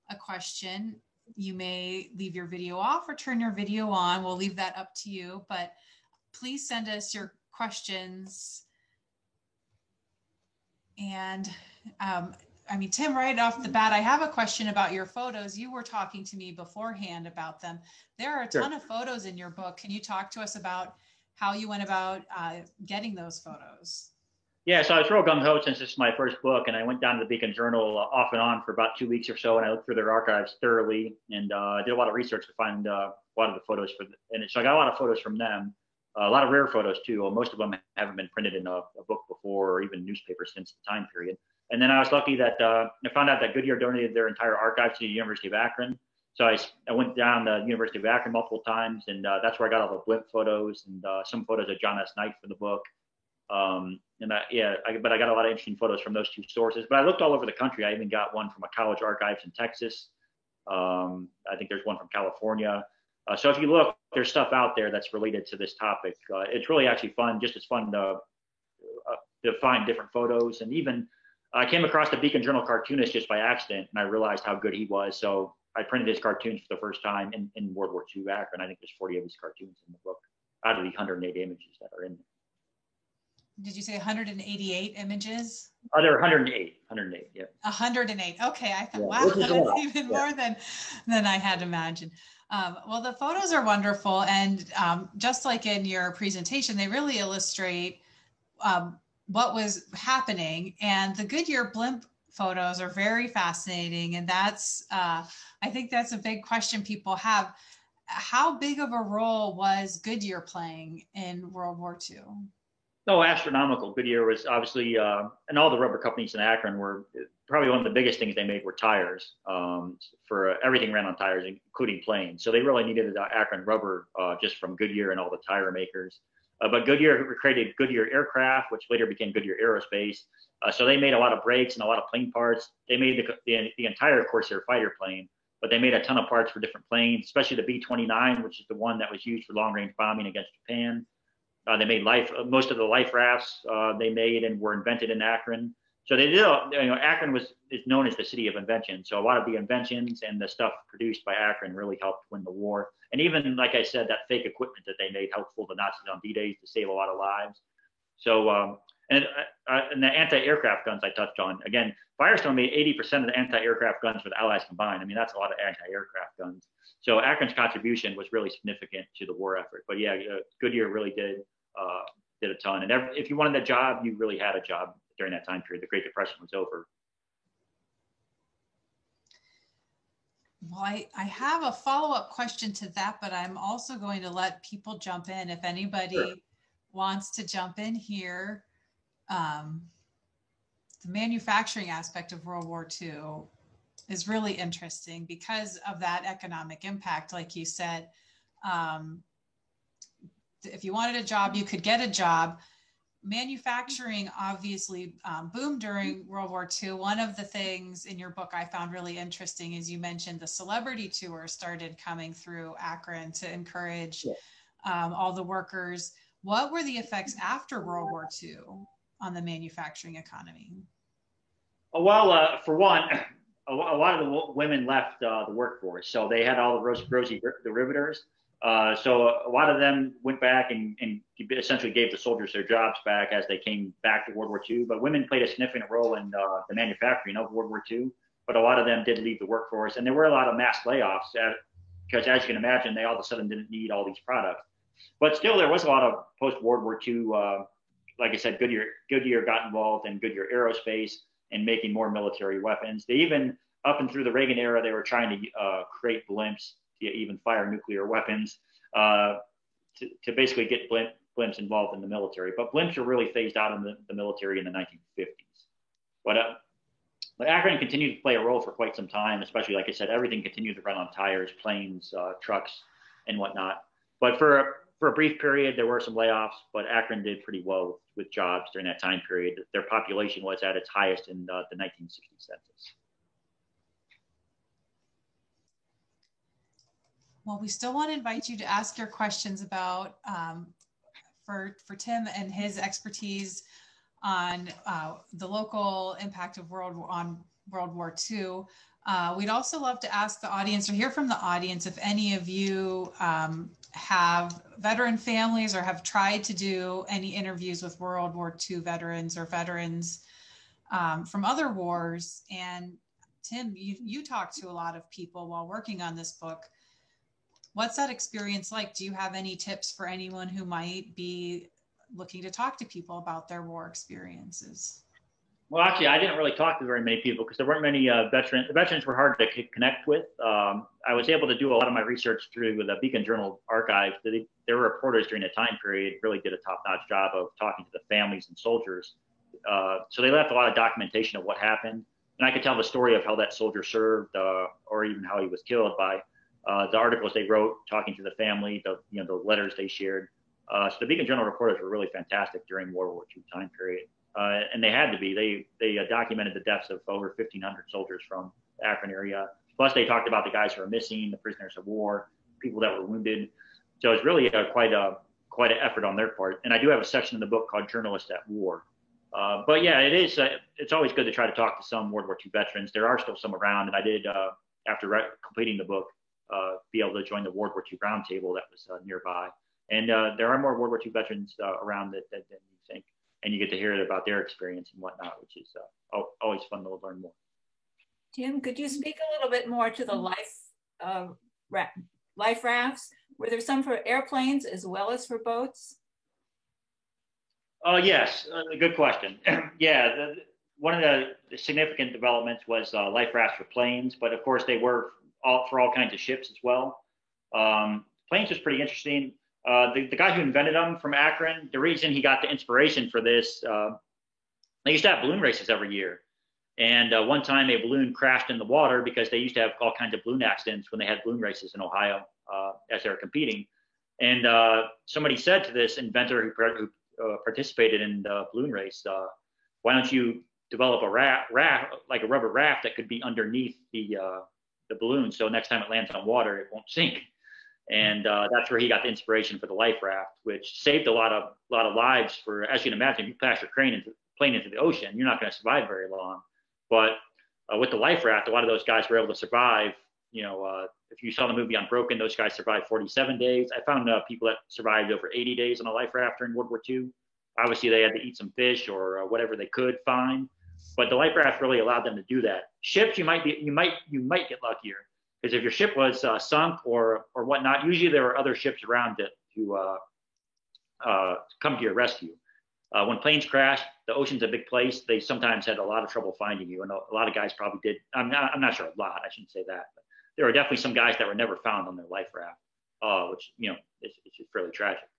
a question. You may leave your video off or turn your video on. We'll leave that up to you, but please send us your questions. And I mean, Tim, right off the bat, I have a question about your photos. You were talking to me beforehand about them. There are a ton of photos in your book. Can you talk to us about how you went about getting those photos? Yeah, so I was real gung-ho since this is my first book, and I went down to the Beacon Journal off and on for about 2 weeks or so, and I looked through their archives thoroughly, and did a lot of research to find a lot of the photos and so I got a lot of photos from them, a lot of rare photos too. Most of them haven't been printed in a book before, or even newspapers since the time period. And then I was lucky that I found out that Goodyear donated their entire archives to the University of Akron. So I went down to the University of Akron multiple times, and that's where I got all the blimp photos and some photos of John S. Knight for the book. But I got a lot of interesting photos from those two sources. But I looked all over the country. I even got one from a college archives in Texas. I think there's one from California. So if you look, there's stuff out there that's related to this topic. It's really actually fun, just as fun to find different photos. And even I came across the Beacon Journal cartoonist just by accident, and I realized how good he was. So I printed his cartoons for the first time in World War II Akron. I think there's 40 of his cartoons in the book out of the 108 images that are in there. Did you say 188 images? There are 108, yeah. 108, okay. I thought, wow, that's even more than I had imagined. Well, the photos are wonderful. And just like in your presentation, they really illustrate what was happening. And the Goodyear blimp photos are very fascinating. And that's, I think that's a big question people have. How big of a role was Goodyear playing in World War II? No, astronomical. Goodyear was obviously, and all the rubber companies in Akron were probably one of the biggest things they made were tires. For everything ran on tires, including planes. So they really needed Akron rubber just from Goodyear and all the tire makers. But Goodyear created Goodyear Aircraft, which later became Goodyear Aerospace. So they made a lot of brakes and a lot of plane parts. They made the entire Corsair fighter plane, but they made a ton of parts for different planes, especially the B-29, which is the one that was used for long-range bombing against Japan. They made most of the life rafts they made and were invented in Akron. So they did, Akron is known as the city of invention. So a lot of the inventions and the stuff produced by Akron really helped win the war. And even, like I said, that fake equipment that they made helped fool the Nazis on D-Days to save a lot of lives. So, and the anti-aircraft guns I touched on, again, Firestone made 80% of the anti-aircraft guns for the Allies combined. I mean, that's a lot of anti-aircraft guns. So Akron's contribution was really significant to the war effort. But yeah, Goodyear really did a ton. And if you wanted a job, you really had a job during that time period. The Great Depression was over. Well, I have a follow-up question to that, but I'm also going to let people jump in. If anybody wants to jump in here, the manufacturing aspect of World War II is really interesting because of that economic impact. Like you said, if you wanted a job, you could get a job. Manufacturing obviously boomed during World War II. One of the things in your book I found really interesting is you mentioned the celebrity tour started coming through Akron to encourage all the workers. What were the effects after World War II on the manufacturing economy? Well, for one, a lot of the women left the workforce, so they had all the rosy derivatives. So a lot of them went back and essentially gave the soldiers their jobs back as they came back to World War II. But women played a significant role in the manufacturing of World War II. But a lot of them did leave the workforce, and there were a lot of mass layoffs because, as you can imagine, they all of a sudden didn't need all these products. But still, there was a lot of post-World War II. Like I said, Goodyear got involved in Goodyear Aerospace and making more military weapons. They even, up and through the Reagan era, they were trying to create blimps to even fire nuclear weapons to basically get blimps involved in the military. But blimps were really phased out in the military in the 1950s. But Akron continued to play a role for quite some time, especially, like I said, everything continued to run on tires, planes, trucks, and whatnot. But for a brief period, there were some layoffs, but Akron did pretty well with jobs during that time period. Their population was at its highest in the 1960 census. Well, we still want to invite you to ask your questions about for Tim and his expertise on the local impact of World War II. We'd also love to ask the audience or hear from the audience if any of you have veteran families or have tried to do any interviews with World War II veterans or veterans from other wars. And Tim, you talked to a lot of people while working on this book. What's that experience like? Do you have any tips for anyone who might be looking to talk to people about their war experiences? Well, actually, I didn't really talk to very many people because there weren't many veterans. The veterans were hard to connect with. I was able to do a lot of my research through the Beacon Journal archive. Their reporters during the time period really did a top-notch job of talking to the families and soldiers. So they left a lot of documentation of what happened. And I could tell the story of how that soldier served or even how he was killed by the articles they wrote, talking to the family, the letters they shared. So the Beacon Journal reporters were really fantastic during World War II time period. And they had to be. They documented the deaths of over 1,500 soldiers from the Akron area. Plus, they talked about the guys who were missing, the prisoners of war, people that were wounded. So it's really quite an effort on their part. And I do have a section in the book called Journalists at War. But yeah, it's always good to try to talk to some World War II veterans. There are still some around, and I did, after completing the book, be able to join the World War II Roundtable that was nearby. And there are more World War II veterans around than you think. And you get to hear about their experience and whatnot, which is always fun to learn more. Tim, could you speak a little bit more to the life rafts? Were there some for airplanes as well as for boats? Yes, good question. Yeah, one of the significant developments was life rafts for planes, but of course they were for all kinds of ships as well. Planes was pretty interesting. The guy who invented them from Akron, the reason he got the inspiration for this, they used to have balloon races every year. And one time a balloon crashed in the water because they used to have all kinds of balloon accidents when they had balloon races in Ohio as they were competing. And somebody said to this inventor who participated in the balloon race, why don't you develop a raft, like a rubber raft that could be underneath the balloon, so next time it lands on water, it won't sink. And that's where he got the inspiration for the life raft, which saved a lot of lives. For, as you can imagine, if you pass your plane into the ocean, you're not going to survive very long. But with the life raft, a lot of those guys were able to survive. If you saw the movie Unbroken, those guys survived 47 days. I found people that survived over 80 days on a life raft during World War II. Obviously, they had to eat some fish or whatever they could find. But the life raft really allowed them to do that. Ships, you might get luckier, because if your ship was sunk or whatnot, usually there are other ships around it to come to your rescue. When planes crash, the ocean's a big place. They sometimes had a lot of trouble finding you, and a lot of guys probably did. I'm not sure a lot. I shouldn't say that, but there were definitely some guys that were never found on their life raft, which it's just fairly tragic.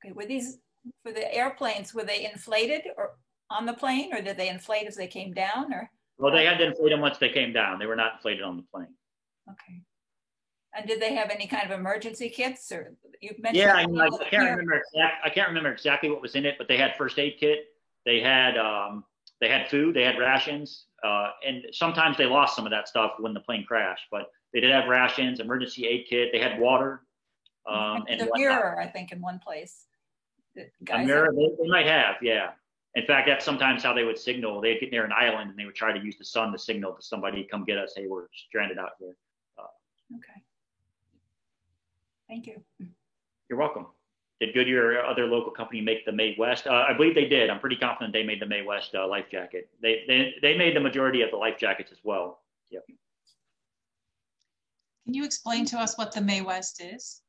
Okay, were these for the airplanes? Were they inflated or on the plane, or did they inflate as they came down? Or well, they had to inflate them once they came down. They were not inflated on the plane. Okay. And did they have any kind of emergency kits, or you mentioned? Yeah, I can't remember exactly what was in it, but they had first aid kit. They had food. They had rations, and sometimes they lost some of that stuff when the plane crashed. But they did have rations, emergency aid kit. They had water. And a mirror, I think, in one place. A mirror, they might have, yeah. In fact, that's sometimes how they would signal. They'd get near an island and they would try to use the sun to signal to somebody, come get us. Hey, we're stranded out here. Okay. Thank you. You're welcome. Did Goodyear or other local company make the Mae West? I believe they did. I'm pretty confident they made the Mae West life jacket. They made the majority of the life jackets as well. Yep. Can you explain to us what the Mae West is?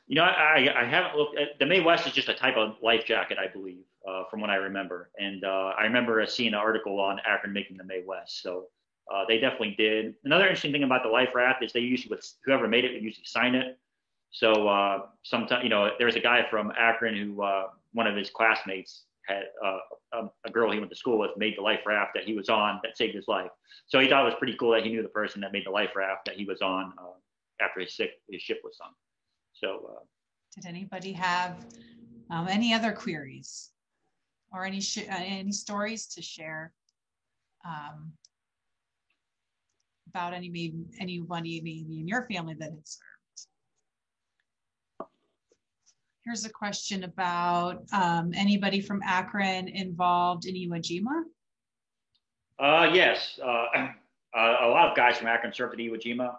You know, I haven't looked at the Mae West is just a type of life jacket, I believe, from what I remember. And I remember seeing an article on Akron making the Mae West. So they definitely did. Another interesting thing about the life raft is they usually, whoever made it would usually sign it. So sometimes, you know, there's a guy from Akron who one of his classmates had a girl he went to school with made the life raft that he was on that saved his life. So he thought it was pretty cool that he knew the person that made the life raft that he was on after his ship was sunk. So did anybody have any other queries or any stories to share about anybody maybe in your family that had served? Here's a question about anybody from Akron involved in Iwo Jima? Yes, a lot of guys from Akron served at Iwo Jima.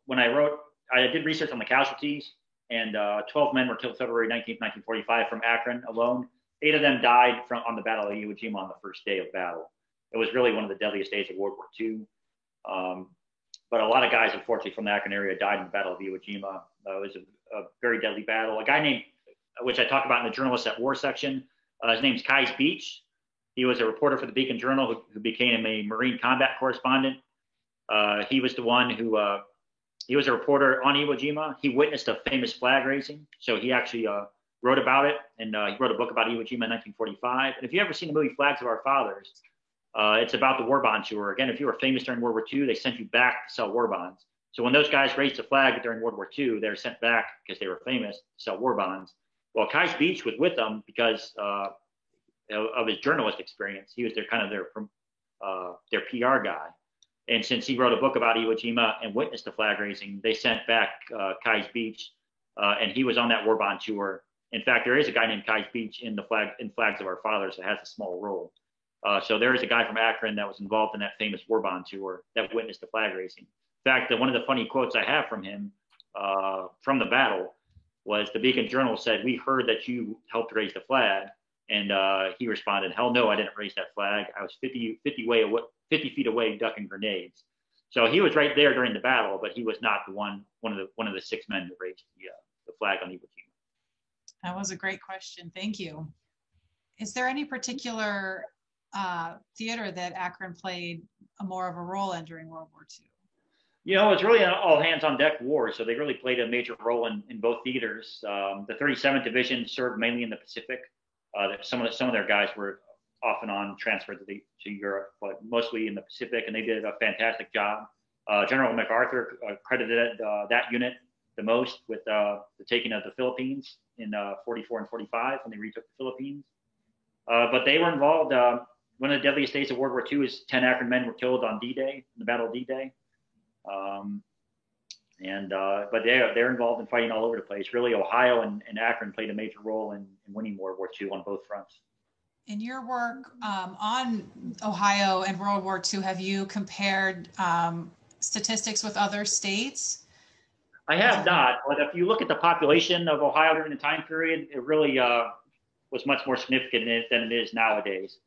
When I did research on the casualties, and 12 men were killed February 19th, 1945 from Akron alone. 8 of them died on the Battle of Iwo Jima on the first day of battle. It was really one of the deadliest days of World War II. But a lot of guys, unfortunately, from the Akron area died in the Battle of Iwo Jima. It was a very deadly battle. A guy named, which I talk about in the Journalists at War section, his name's Kais Beach. He was a reporter for the Beacon Journal who became a Marine combat correspondent. He was the one who, he was a reporter on Iwo Jima. He witnessed a famous flag raising. So he actually wrote about it, and he wrote a book about Iwo Jima in 1945. And if you've ever seen the movie Flags of Our Fathers, it's about the war bond tour. Again, if you were famous during World War II, they sent you back to sell war bonds. So when those guys raised the flag during World War II, they were sent back because they were famous to sell war bonds. Well, Kais Beach was with them because of his journalist experience. He was their PR guy. And since he wrote a book about Iwo Jima and witnessed the flag raising, they sent back Kais Beach, and he was on that war bond tour. In fact, there is a guy named Kais Beach in Flags of Our Fathers that has a small role. So there is a guy from Akron that was involved in that famous war bond tour that witnessed the flag raising. In fact, one of the funny quotes I have from him from the battle was the Beacon Journal said, "We heard that you helped raise the flag." And he responded, "Hell no, I didn't raise that flag. I was 50 feet away ducking grenades." So he was right there during the battle, but he was not one of the 6 men who raised the flag on Iwo Jima. That was a great question. Thank you. Is there any particular theater that Akron played more of a role in during World War II? You know, it's really an all hands on deck war, so they really played a major role in both theaters. The 37th Division served mainly in the Pacific. Some of their guys were off and on transferred to Europe, but mostly in the Pacific, and they did a fantastic job. General MacArthur credited that unit the most with the taking of the Philippines in 44 and 45 when they retook the Philippines. But they were involved. One of the deadliest days of World War II is 10 Akron men were killed on D-Day, in the Battle of D-Day. But they're involved in fighting all over the place. Really, Ohio and Akron played a major role in winning World War II on both fronts. In your work on Ohio and World War II, have you compared statistics with other states? I have not, but if you look at the population of Ohio during the time period, it really was much more significant than it is nowadays.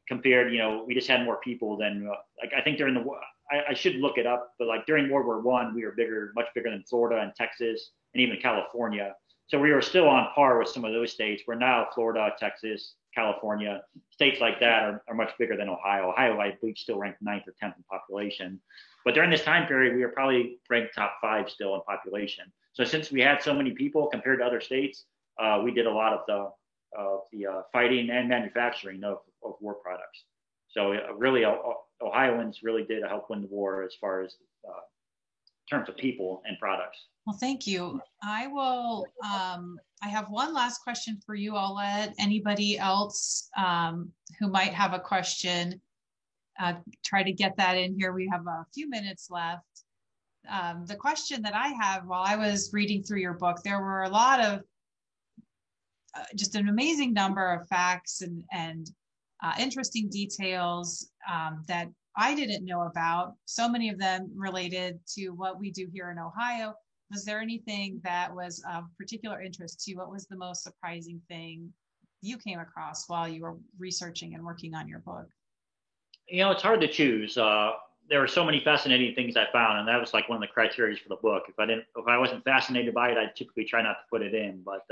Compared, you know, we just had more people than, I think during the war, I should look it up, but like during World War I, we were much bigger than Florida and Texas and even California. So we were still on par with some of those states. We're now Florida, Texas, California, states like that are much bigger than Ohio. Ohio, I believe, still ranked 9th or 10th in population. But during this time period, we were probably ranked top 5 still in population. So since we had so many people compared to other states, we did a lot of the fighting and manufacturing of war products. So really, Ohioans really did help win the war as far as terms of people and products. Well, thank you. I will, I have one last question for you. I'll let anybody else who might have a question try to get that in here. We have a few minutes left. The question that I have while I was reading through your book, there were a lot of just an amazing number of facts and interesting details that I didn't know about. So many of them related to what we do here in Ohio. Was there anything that was of particular interest to you? What was the most surprising thing you came across while you were researching and working on your book? You know, it's hard to choose. There were so many fascinating things I found, and that was like one of the criteria for the book. If I wasn't fascinated by it, I'd typically try not to put it in. But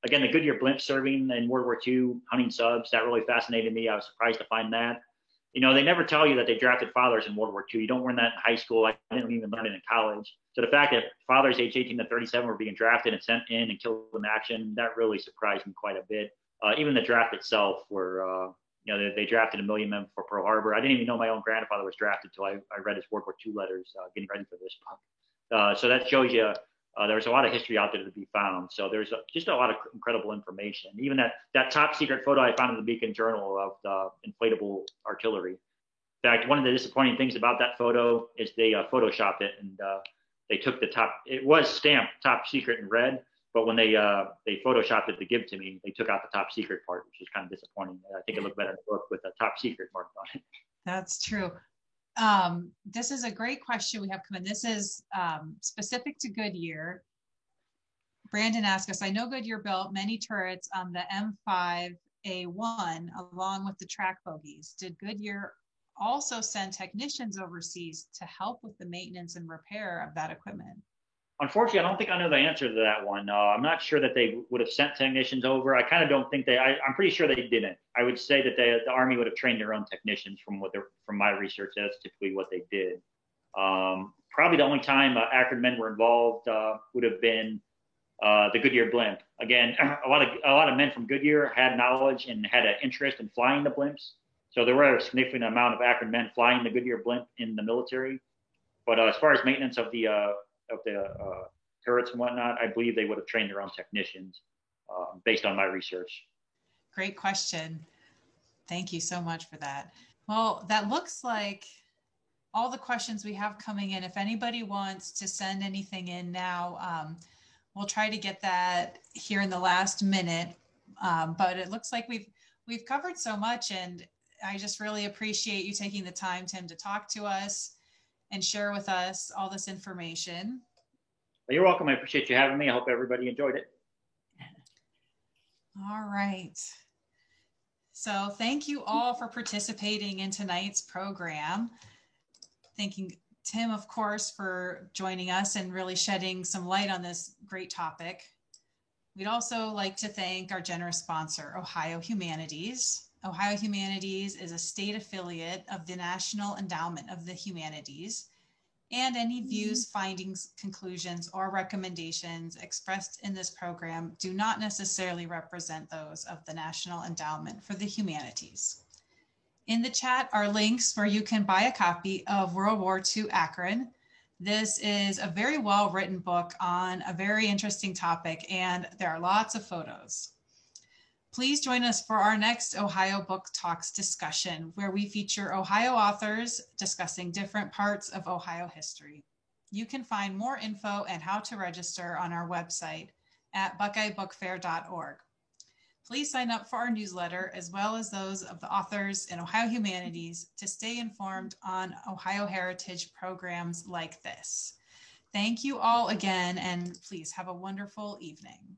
again, the Goodyear blimp serving in World War II, hunting subs, that really fascinated me. I was surprised to find that. You know, they never tell you that they drafted fathers in World War II. You don't learn that in high school. I didn't even learn it in college. So the fact that fathers aged 18 to 37 were being drafted and sent in and killed in action, that really surprised me quite a bit. Even the draft itself, where you know, they drafted 1 million men for Pearl Harbor. I didn't even know my own grandfather was drafted until I read his World War II letters getting ready for this book. So that shows you there's a lot of history out there to be found. So there's just a lot of incredible information. Even that top secret photo I found in the Beacon Journal of the inflatable artillery. In fact, one of the disappointing things about that photo is they photoshopped it, and they took the top. It was stamped top secret in red, but when they photoshopped it to give to me, they took out the top secret part, which is kind of disappointing. I think it looked better in the book with the top secret marked on it. That's true. This is a great question we have come in. This is specific to Goodyear. Brandon asked us, I know Goodyear built many turrets on the M5A1 along with the track bogies. Did Goodyear also send technicians overseas to help with the maintenance and repair of that equipment? Unfortunately, I don't think I know the answer to that one. I'm not sure that they would have sent technicians over. I kind of don't think I'm pretty sure they didn't. I would say that the Army would have trained their own technicians from my research. That's typically what they did. Probably the only time Akron men were involved would have been the Goodyear blimp. Again, a lot of men from Goodyear had knowledge and had an interest in flying the blimps. So there were a significant amount of Akron men flying the Goodyear blimp in the military. But as far as maintenance of the turrets and whatnot, I believe they would have trained their own technicians based on my research. Great question. Thank you so much for that. Well, that looks like all the questions we have coming in. If anybody wants to send anything in now, we'll try to get that here in the last minute. But it looks like we've covered so much, and I just really appreciate you taking the time, Tim, to talk to us and share with us all this information. Well, you're welcome. I appreciate you having me. I hope everybody enjoyed it. All right. So thank you all for participating in tonight's program. Thanking Tim, of course, for joining us and really shedding some light on this great topic. We'd also like to thank our generous sponsor, Ohio Humanities. Ohio Humanities is a state affiliate of the National Endowment of the Humanities, and any views, findings, conclusions, or recommendations expressed in this program do not necessarily represent those of the National Endowment for the Humanities. In the chat are links where you can buy a copy of World War II Akron. This is a very well-written book on a very interesting topic, and there are lots of photos. Please join us for our next Ohio Book Talks discussion, where we feature Ohio authors discussing different parts of Ohio history. You can find more info and how to register on our website at buckeyebookfair.org. Please sign up for our newsletter, as well as those of the authors in Ohio Humanities, to stay informed on Ohio heritage programs like this. Thank you all again, and please have a wonderful evening.